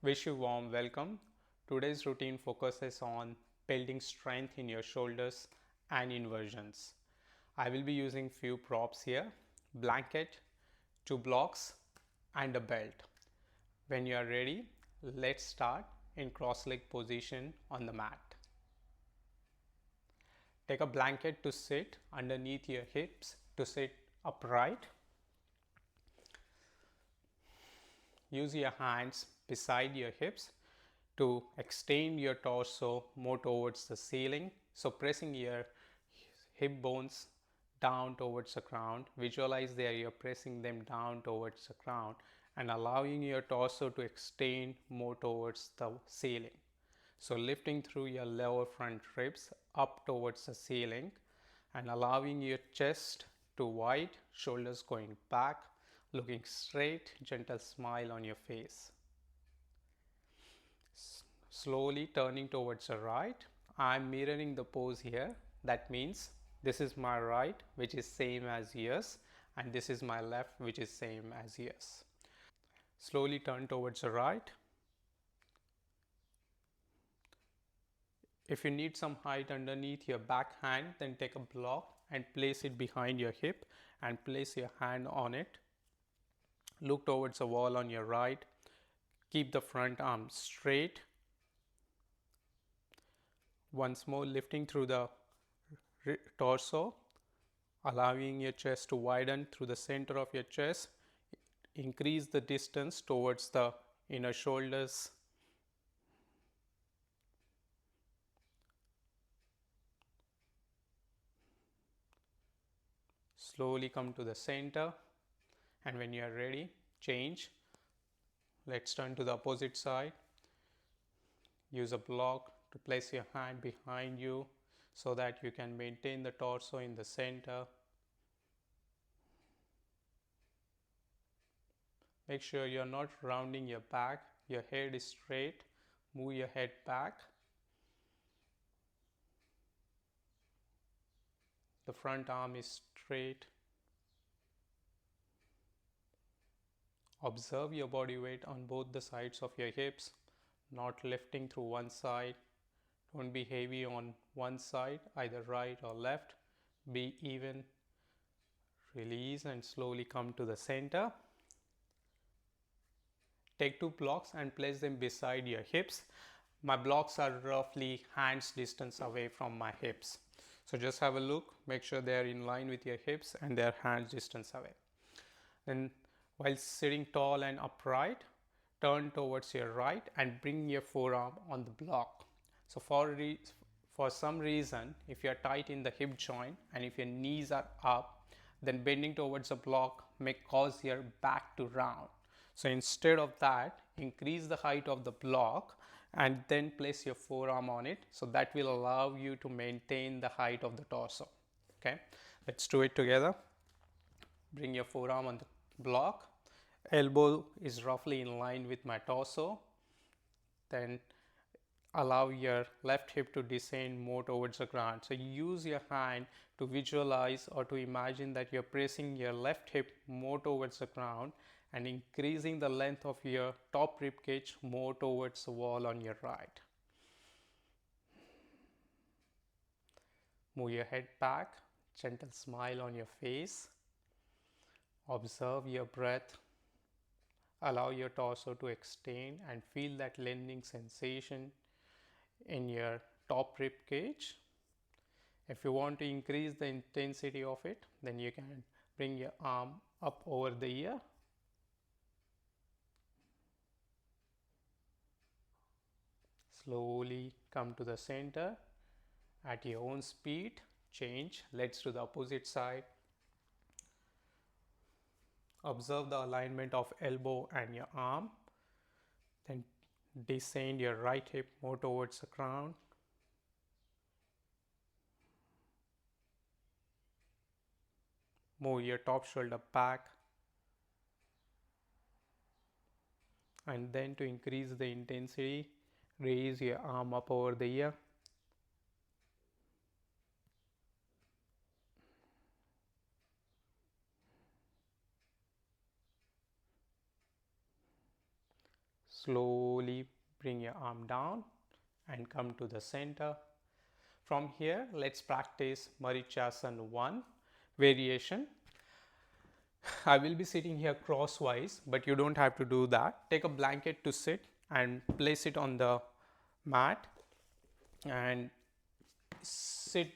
Wish you warm welcome. Today's routine focuses on building strength in your shoulders and inversions. I will be using few props here: blanket, two blocks and a belt. When you are ready, let's start in cross leg position on the mat. Take a blanket to sit underneath your hips to sit upright. Use your hands beside your hips to extend your torso more towards the ceiling. So pressing your hip bones down towards the ground. Visualize there you're pressing them down towards the ground and allowing your torso to extend more towards the ceiling. So lifting through your lower front ribs up towards the ceiling and allowing your chest to wide, shoulders going back, looking straight, gentle smile on your face. Slowly turning towards the right. I'm mirroring the pose here. That means this is my right, which is same as yours, and this is my left, which is same as yours. Slowly turn towards the right. If you need some height underneath your back hand, then take a block and place it behind your hip and place your hand on it. Look towards the wall on your right. Keep the front arm straight. Once more, lifting through the torso, allowing your chest to widen through the center of your chest. Increase the distance towards the inner shoulders. Slowly come to the center, and when you are ready, change. Let's turn to the opposite side. Use a block to place your hand behind you so that you can maintain the torso in the center. Make sure you're not rounding your back, your head is straight. Move your head back. The front arm is straight. Observe your body weight on both the sides of your hips, not lifting through one side. Don't be heavy on one side, either right or left. Be even. Release and slowly come to the center. Take two blocks and place them beside your hips. My blocks are roughly hands distance away from my hips. So just have a look, make sure they are in line with your hips and they are hands distance away. Then while sitting tall and upright, turn towards your right and bring your forearm on the block. So for some reason, if you are tight in the hip joint and if your knees are up, then bending towards the block may cause your back to round. So instead of that, increase the height of the block and then place your forearm on it. So that will allow you to maintain the height of the torso. Okay, let's do it together. Bring your forearm on the block. Elbow is roughly in line with my torso. Then allow your left hip to descend more towards the ground. So use your hand to visualize or to imagine that you're pressing your left hip more towards the ground and increasing the length of your top rib cage more towards the wall on your right. Move your head back, gentle smile on your face. Observe your breath. Allow your torso to extend and feel that lengthening sensation in your top rib cage. If you want to increase the intensity of it, then you can bring your arm up over the ear. Slowly come to the center at your own speed. Change. Let's do the opposite side. Observe the alignment of elbow and your arm. Then descend your right hip more towards the ground. Move your top shoulder back. And then to increase the intensity, raise your arm up over the ear. Slowly bring your arm down and come to the center. From here, let's practice Marichasana 1 variation. I will be sitting here crosswise, but you don't have to do that. Take a blanket to sit and place it on the mat and sit,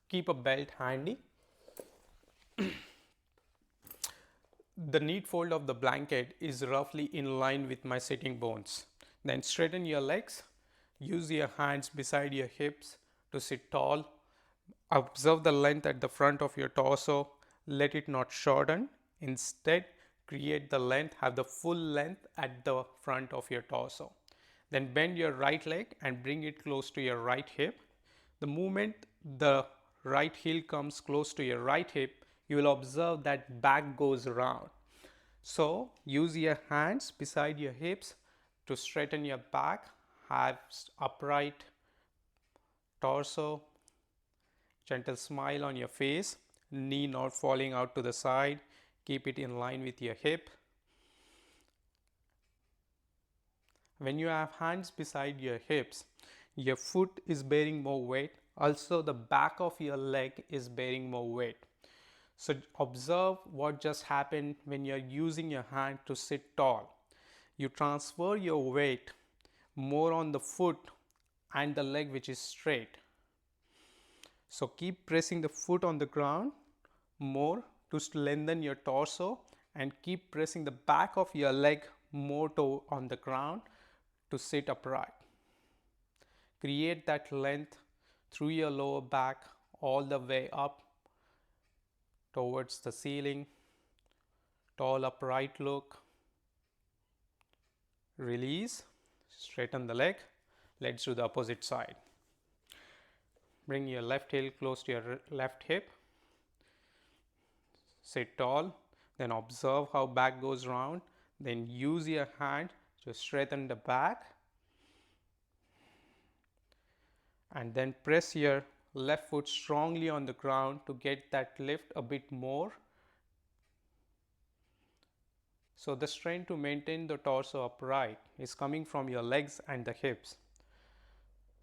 keep a belt handy. The knee fold of the blanket is roughly in line with my sitting bones. Then straighten your legs. Use your hands beside your hips to sit tall. Observe the length at the front of your torso. Let it not shorten. Instead, create the length, have the full length at the front of your torso. Then bend your right leg and bring it close to your right hip. The moment the right heel comes close to your right hip, you will observe that back goes round. So use your hands beside your hips to straighten your back, have upright torso, gentle smile on your face, knee not falling out to the side, keep it in line with your hip. When you have hands beside your hips, your foot is bearing more weight. Also, the back of your leg is bearing more weight. So observe what just happened when you're using your hand to sit tall. You transfer your weight more on the foot and the leg which is straight. So keep pressing the foot on the ground more to lengthen your torso and keep pressing the back of your leg more on the ground to sit upright. Create that length through your lower back all the way up towards the ceiling. Tall upright look. Release, straighten the leg. Let's do the opposite side. Bring your left heel close to your left hip. Sit tall, then observe how back goes round. Then use your hand to straighten the back. And then press your left foot strongly on the ground to get that lift a bit more. So the strength to maintain the torso upright is coming from your legs and the hips.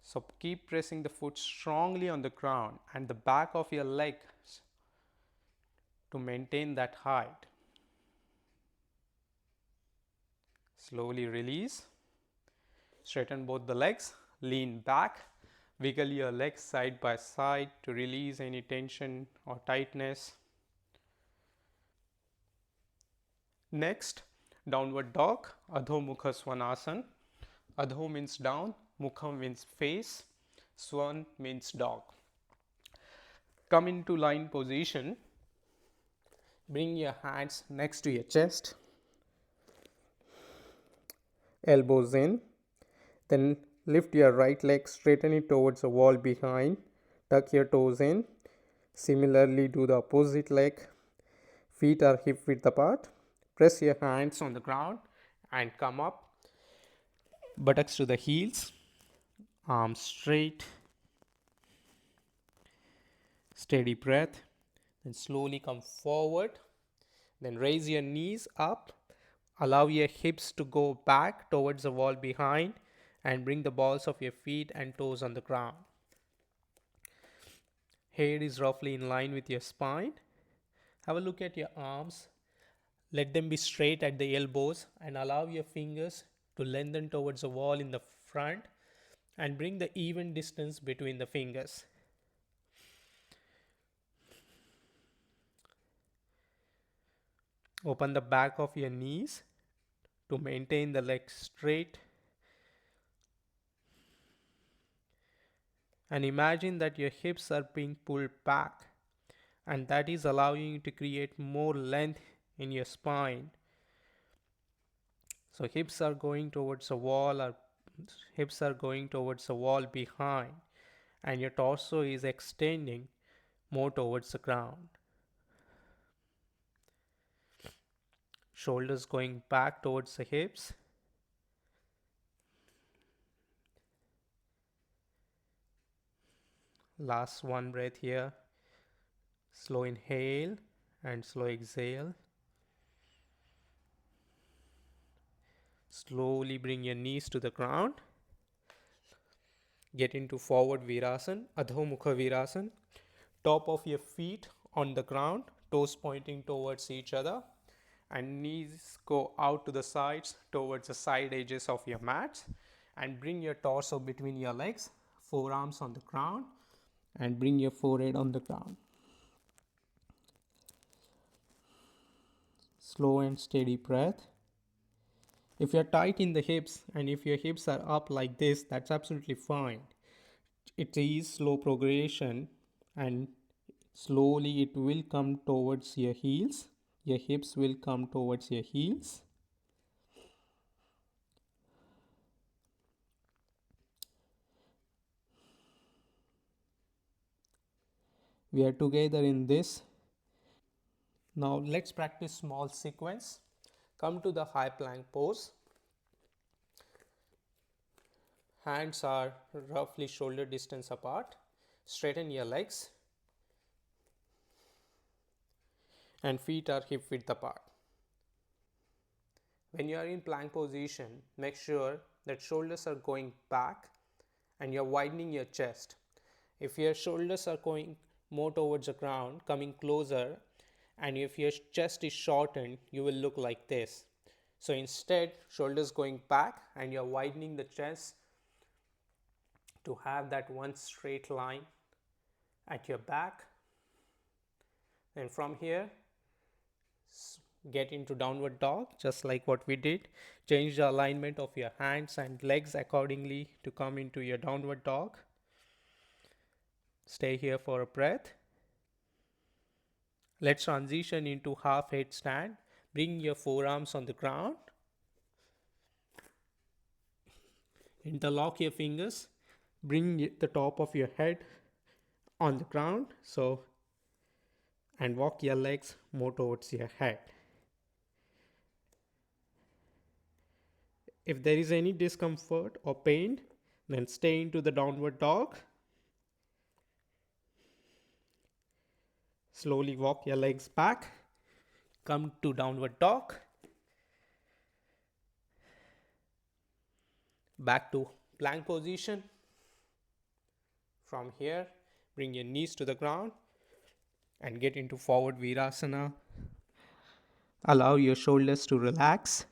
So keep pressing the foot strongly on the ground and the back of your legs to maintain that height. Slowly release. Straighten both the legs, lean back, wiggle your legs side by side to release any tension or tightness. Next, downward dog, Adho Mukha Svanasana. Adho means down, Mukha means face, Swan means dog. Come into lying position. Bring your hands next to your chest. Elbows in. Then lift your right leg, straighten it towards the wall behind. Tuck your toes in. Similarly, do the opposite leg. Feet are hip width apart. Press your hands on the ground and come up. Buttocks to the heels. Arms straight. Steady breath. Then slowly come forward. Then raise your knees up. Allow your hips to go back towards the wall behind and bring the balls of your feet and toes on the ground. Head is roughly in line with your spine. Have a look at your arms. Let them be straight at the elbows and allow your fingers to lengthen towards the wall in the front and bring the even distance between the fingers. Open the back of your knees to maintain the legs straight. And imagine that your hips are being pulled back, and that is allowing you to create more length in your spine. So hips are going towards the wall, or hips are going towards the wall behind, and your torso is extending more towards the ground. Shoulders going back towards the hips. Last one breath here. Slow inhale and slow exhale. Slowly bring your knees to the ground. Get into forward Virasana, Adho Mukha Virasana. Top of your feet on the ground, toes pointing towards each other, and knees go out to the sides towards the side edges of your mats, and bring your torso between your legs, forearms on the ground, and bring your forehead on the ground. Slow and steady breath. If you're tight in the hips and if your hips are up like this, that's absolutely fine. It is slow progression, and slowly it will come towards your heels. Your hips will come towards your heels. We are together in this. Now let's practice small sequence. Come to the high plank pose. Hands are roughly shoulder distance apart. Straighten your legs and feet are hip width apart. When you are in plank position, make sure that shoulders are going back and you're widening your chest. If your shoulders are going more towards the ground, coming closer, and if your chest is shortened, you will look like this. So instead, shoulders going back and you're widening the chest to have that one straight line at your back. And from here, get into downward dog, just like what we did. Change the alignment of your hands and legs accordingly to come into your downward dog. Stay here for a breath. Let's transition into half headstand. Bring your forearms on the ground. Interlock your fingers. Bring the top of your head on the ground. And walk your legs more towards your head. If there is any discomfort or pain, then stay into the downward dog. Slowly walk your legs back. Come to downward dog. Back to plank position. From here, bring your knees to the ground and get into forward Virasana. Allow your shoulders to relax.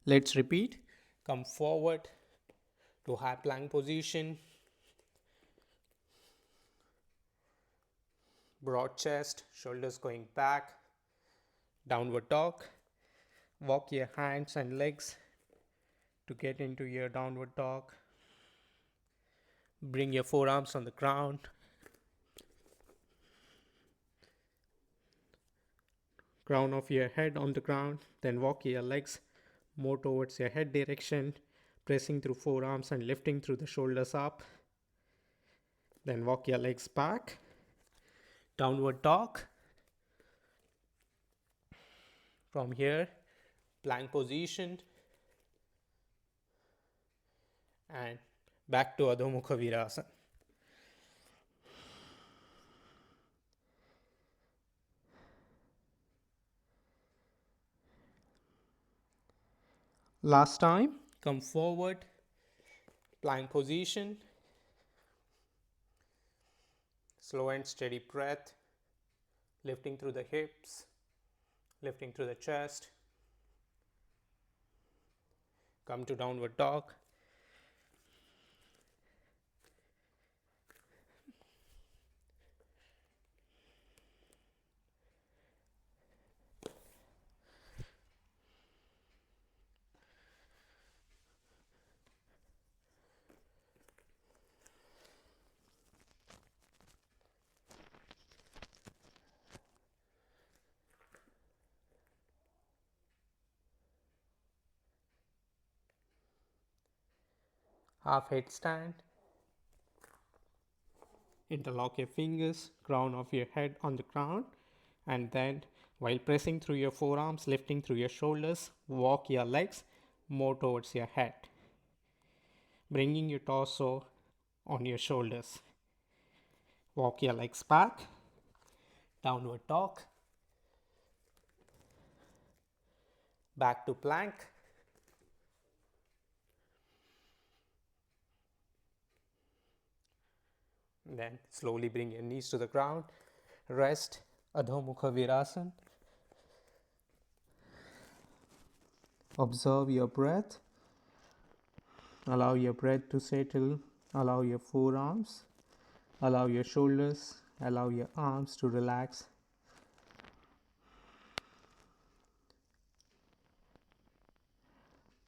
Let's repeat. Come forward to high plank position. Broad chest, shoulders going back. Downward dog. Walk your hands and legs to get into your downward dog. Bring your forearms on the ground. Crown of your head on the ground. Then walk your legs more towards your head direction, pressing through forearms and lifting through the shoulders up. Then walk your legs back. Downward dog. From here, plank position and back to Adho Mukha Virasana. Last time, come forward, plank position, slow and steady breath, lifting through the hips, lifting through the chest. Come to downward dog. Half headstand. Interlock your fingers, crown of your head on the ground, and then while pressing through your forearms, lifting through your shoulders, walk your legs more towards your head, bringing your torso on your shoulders. Walk your legs back, downward dog, back to plank. Then slowly bring your knees to the ground. Rest, Adho Mukha Virasana. Observe your breath. Allow your breath to settle. Allow your forearms. Allow your shoulders. Allow your arms to relax.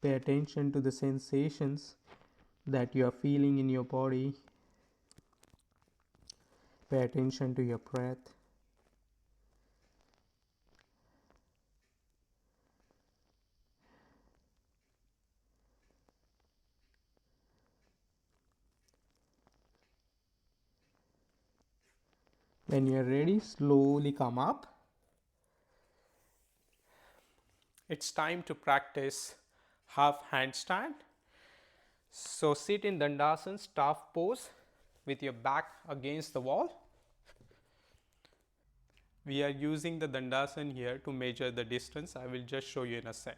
Pay attention to the sensations that you are feeling in your body. Pay attention to your breath. When you are ready, slowly come up. It's time to practice half handstand. So sit in Dandasana, staff pose with your back against the wall. We are using the Dandasana here to measure the distance. I will just show you in a sec.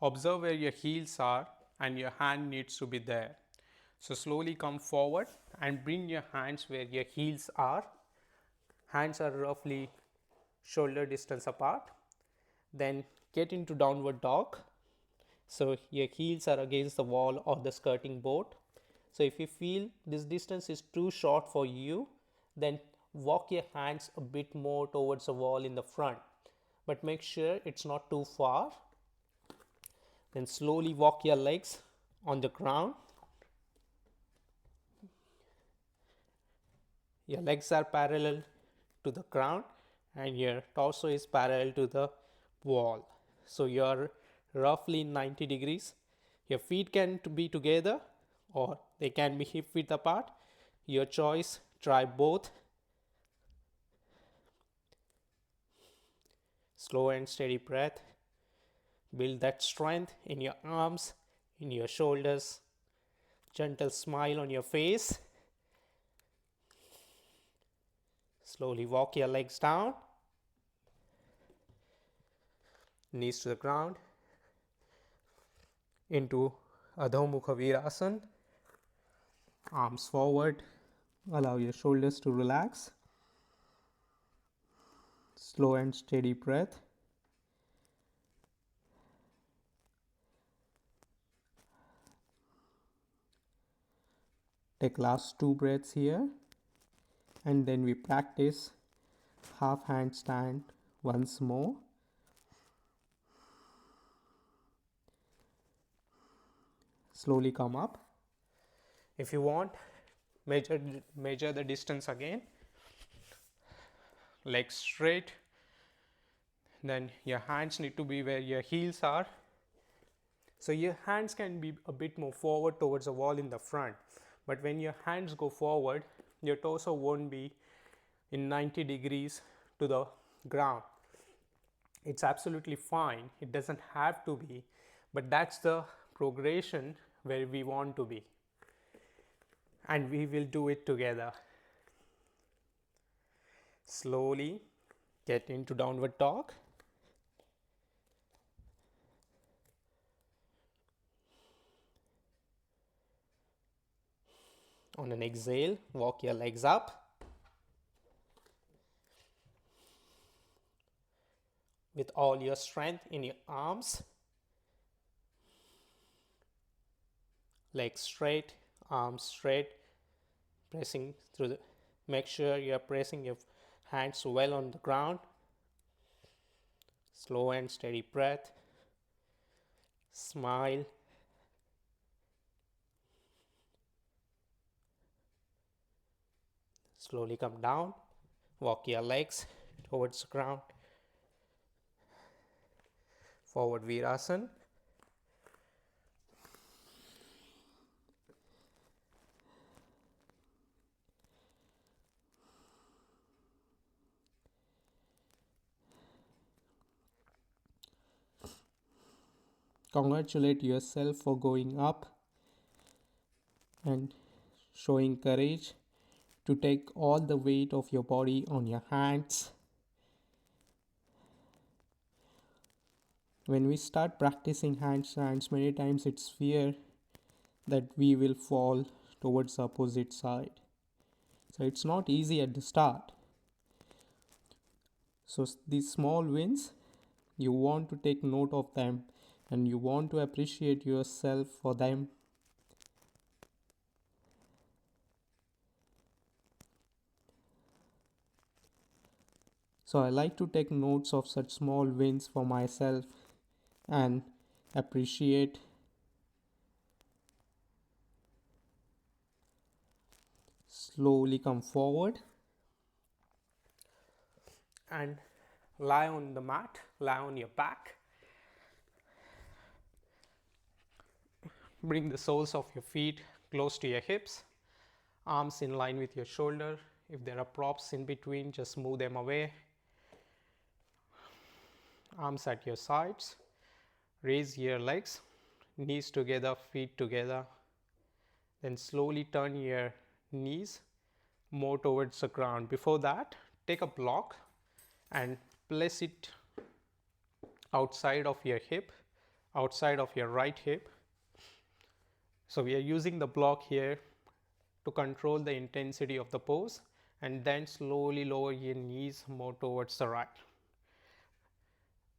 Observe where your heels are and your hand needs to be there. So slowly come forward and bring your hands where your heels are. Hands are roughly shoulder distance apart. Then get into downward dog. So your heels are against the wall or the skirting board. So if you feel this distance is too short for you, then walk your hands a bit more towards the wall in the front. But make sure it's not too far. Then slowly walk your legs on the ground. Your legs are parallel to the ground and your torso is parallel to the wall. So you're roughly 90 degrees. Your feet can be together or they can be hip width apart. Your choice, try both. Slow and steady breath. Build that strength in your arms, in your shoulders. Gentle smile on your face. Slowly walk your legs down. Knees to the ground. Into Adho Mukha Virasana. Arms forward. Allow your shoulders to relax. Slow and steady breath. Take last 2 breaths here. And then we practice half handstand once more. Slowly come up. If you want, measure the distance again. Legs straight. Then your hands need to be where your heels are. So your hands can be a bit more forward towards the wall in the front. But when your hands go forward, your torso won't be in 90 degrees to the ground. It's absolutely fine. It doesn't have to be. But that's the progression where we want to be. And we will do it together. Slowly get into downward dog. On an exhale, walk your legs up. With all your strength in your arms. Legs straight, arms straight. Pressing through the, make sure you are pressing your hands well on the ground. Slow and steady breath. Smile. Slowly come down. Walk your legs towards the ground. Forward Virasana. Congratulate yourself for going up and showing courage to take all the weight of your body on your hands. When we start practicing handstands, many times it's fear that we will fall towards the opposite side. So it's not easy at the start. So these small wins, you want to take note of them and you want to appreciate yourself for them. So I like to take notes of such small wins for myself and appreciate. Slowly come forward and lie on the mat, lie on your back. Bring the soles of your feet close to your hips, arms in line with your shoulder. If there are props in between, just move them away. Arms at your sides. Raise your legs, knees together, feet together. Then slowly turn your knees more towards the ground. Before that, take a block and place it outside of your hip, outside of your right hip. So we are using the block here to control the intensity of the pose, and then slowly lower your knees more towards the right.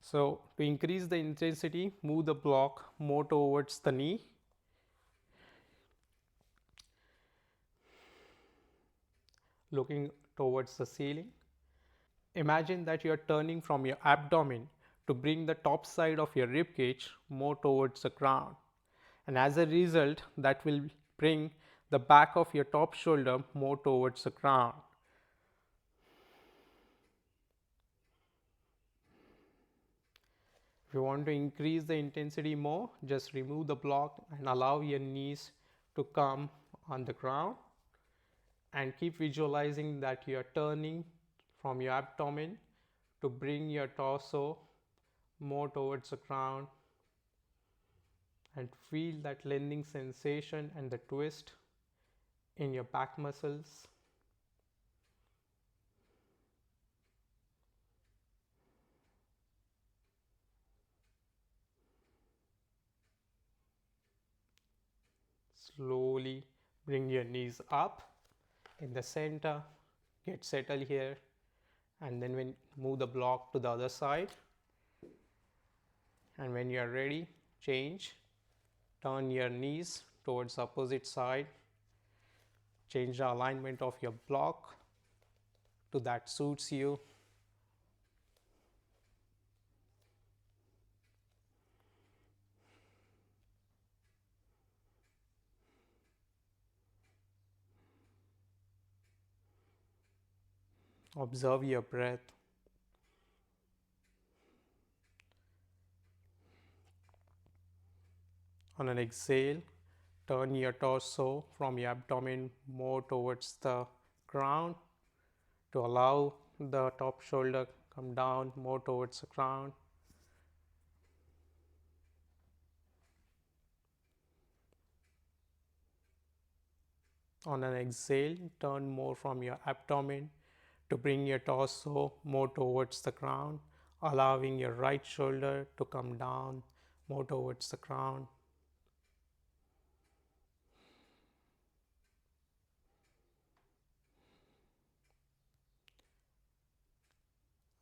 So to increase the intensity, move the block more towards the knee. Looking towards the ceiling. Imagine that you are turning from your abdomen to bring the top side of your rib cage more towards the ground. And as a result, that will bring the back of your top shoulder more towards the ground. If you want to increase the intensity more, just remove the block and allow your knees to come on the ground, and keep visualizing that you are turning from your abdomen to bring your torso more towards the ground, and feel that lengthening sensation and the twist in your back muscles. Slowly bring your knees up in the center, get settled here, and then move the block to the other side. And when you are ready, change, turn your knees towards the opposite side, change the alignment of your block to that suits you. Observe your breath. On an exhale, turn your torso from your abdomen more towards the ground to allow the top shoulder come down more towards the ground. On an exhale, turn more from your abdomen to bring your torso more towards the ground, allowing your right shoulder to come down more towards the ground.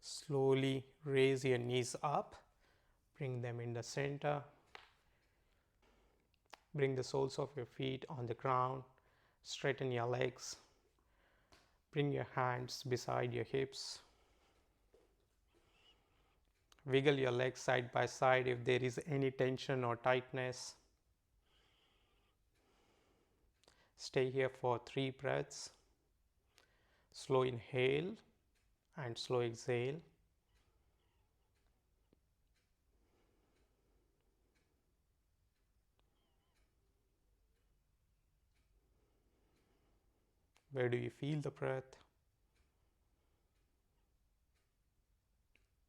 Slowly raise your knees up, bring them in the center. Bring the soles of your feet on the ground, straighten your legs, bring your hands beside your hips. Wiggle your legs side by side if there is any tension or tightness. Stay here for 3 breaths. Slow inhale and slow exhale. Where do you feel the breath?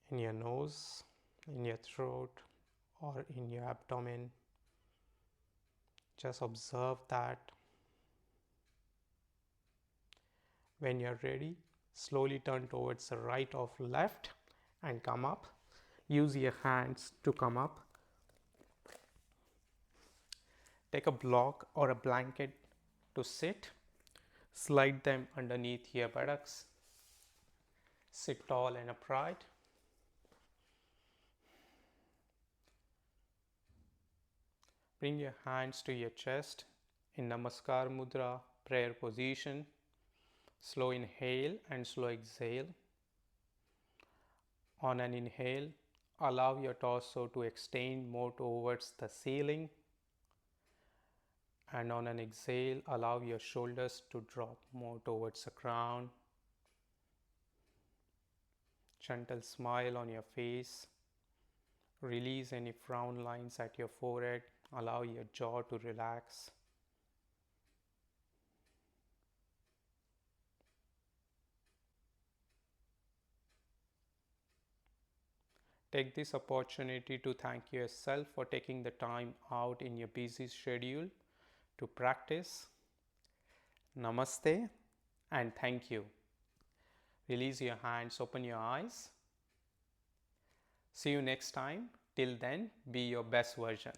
In your nose, in your throat, or in your abdomen? Just observe that. When you're ready, slowly turn towards the right or left and come up. Use your hands to come up. Take a block or a blanket to sit. Slide them underneath your buttocks. Sit tall and upright. Bring your hands to your chest in Namaskar Mudra, prayer position. Slow inhale and slow exhale. On an inhale, allow your torso to extend more towards the ceiling. And on an exhale, allow your shoulders to drop more towards the ground. Gentle smile on your face. Release any frown lines at your forehead. Allow your jaw to relax. Take this opportunity to thank yourself for taking the time out in your busy schedule to practice. Namaste and thank you. Release your hands, open your eyes. See you next time. Till then, be your best version.